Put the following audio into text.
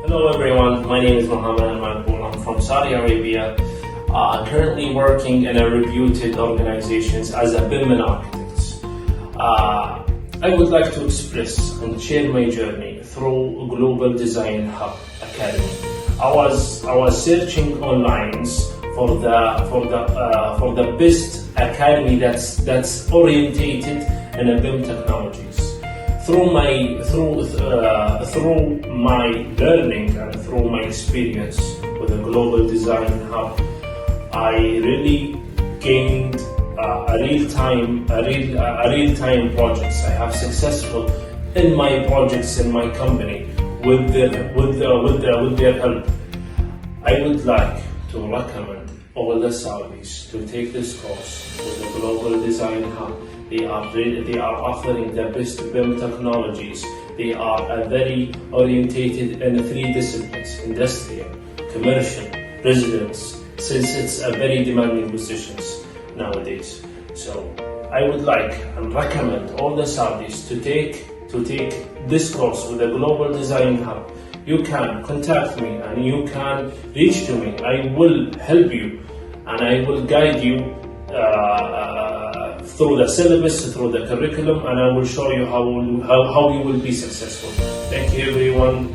Hello everyone, my name is Mohammed Al Maqbool. I'm from Saudi Arabia, currently working in a reputed organizations as a BIM architect. I would like to express and share my journey through Global Design Hub Academy. I was searching online for the best academy that's orientated in a BIM technologies. Through my learning and through my experience with the Global Design Hub, I really gained a real-time projects. I have successful in my projects in my company with their help. I would like to recommend all the Saudis to take this course with the Global Design Hub. They are offering the best BIM technologies. They are very orientated in 3 disciplines: industrial, commercial, residence, since it's a very demanding positions nowadays. So I would like and recommend all the Saudis to take this course with the Global Design Hub. You can contact me and you can reach to me. I will help you and I will guide you through the syllabus, through the curriculum, and I will show you how you will be successful. Thank you everyone.